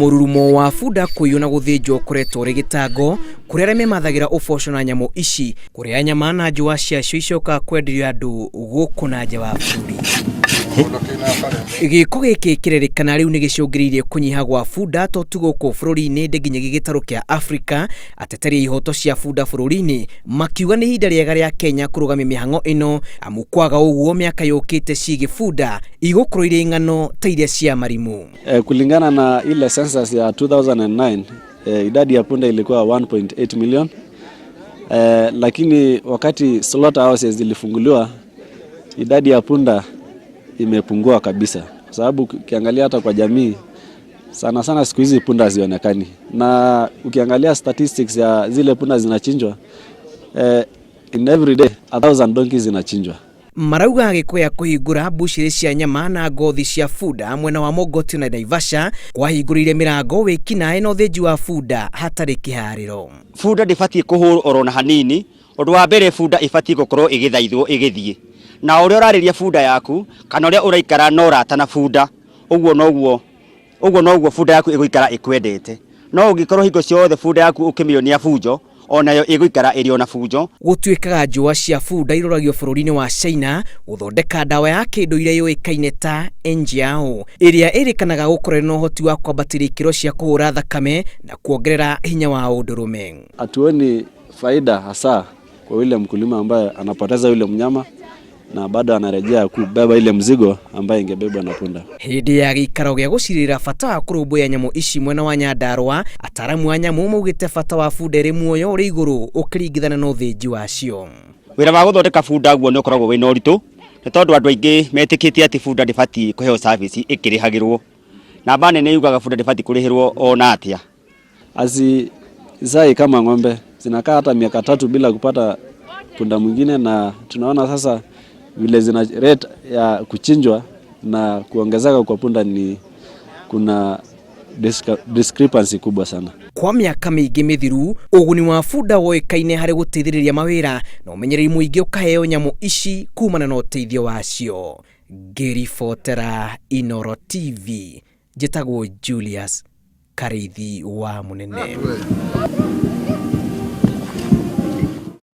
Mururumo wa bunda kuyuna guthinjwo kuretwo rigitango kuria memathagira uboco na nyamu ici kuria nyama na njua ciacio icoka kwenderio andu guku na nja wa bũrũri. Gĩko gĩkĩ kĩrerĩkana rĩu nĩ gĩcũngĩrĩirie kũnyiha gwa bunda to gũkũ bũrũri-inĩ nginya gĩgĩtarũ kĩa Afrika. Ateteri ihooto cia bunda bũrũri-inĩ makiuga nĩ ihinda rĩega rĩa Kenya kũrũgamia mĩhang'o ĩno, amu kwaga ũguo mĩaka yũkĩte ciĩgiĩ bunda igũkorwo irĩ ng'ano ta iria cia marimũ. Kulingana na ile census ya 2009 idadi ya punda ilikuwa 1.8 million, lakini wakati slaughterhouses zilifunguliwa idadi ya punda imepungua kabisa, kwa sababu ukiangalia hata kwa jamii sana sana siku hizi punda hazionekani, na ukiangalia statistics ya zile punda zinachinjwa in every day 1000 donkeys zinachinjwa. Marauga gĩko ya kũhingũra mbucĩrĩ cia nyama na ngothi cia bunda mwena wa Mogoti na Naivasha kwahingũrĩire mĩrango wĩkinaĩ na ũthĩnji wa bunda hatarĩ kĩharĩro. Bunda ndĩbatiĩ kũhũrwo oro na hanini. Ũndũ wa mbere, bunda ibatiĩ gũkorwo igĩthaithwo igĩthiĩ, na ũrĩa ũrarĩria bunda yaku kana ũrĩa ũraikara no rata na bunda, ũguo noguo bunda yaku ĩgũikara ĩkwendete. No ũngĩkorwo hingo ciothe bunda yaku ũkĩmĩonia bunjo, onayo ĩgũikara ĩrĩ ona bunjo. Gũtuĩkaga njũa cia bunda iroragio bũrũri-inĩ wa China gũthondeka ndawa ya kĩndũire yũĩkaine ta enjiao, ĩrĩa ĩrĩkanaga gũkorwo na ũhoti wa kwambatĩria ikĩro cia kũhũra thakame na kuongerera hinya wa ũndũrũme. Hatuoni faida hasa kwa yule mkulima ambaye anapoteza yule mnyama na bado anarejea kubeba ile mzigo ambaye ingebebwa na punda. Hĩndĩ ya gĩikaro gĩa gũcirĩra bata wa kũrũmbũiya nyamũ ici mwena wa Nyandarua, ataramu a nyamũ maugĩte bata wa bunda ĩrĩ muoyo ũrĩ igũrũ ũkĩringithana na ũthĩnji wacio. Wĩra wa gũthondeka bunda guo nĩ ũkoragwo wĩna ũritũ, nĩ tondũ andũ aingĩ metĩkĩtie atĩ bunda ndĩbatiĩ kũheo service ĩkĩrĩhagĩrwo. Namba nene yugaga bunda ndĩbatiĩ kũrĩhĩrwo ona atĩa. Zai kama ng'ombe zinakaa hata miaka 3 bila kupata punda mwingine, na tunaona sasa vile zina rate ya kuchinjwa na kuongezeka kwa punda ni kuna discrepancy kubwa sana. Kwa mĩaka mĩingĩ mĩthiru ũguni wa bunda woĩkaine harĩ gũteithĩrĩria mawĩra na ũmenyereri mũingĩ ũkaheo nyamũ ici kumana na ũteithio wacio. Ngĩribotera Inooro TV, njĩtagwo Julius Karithi wa Munene.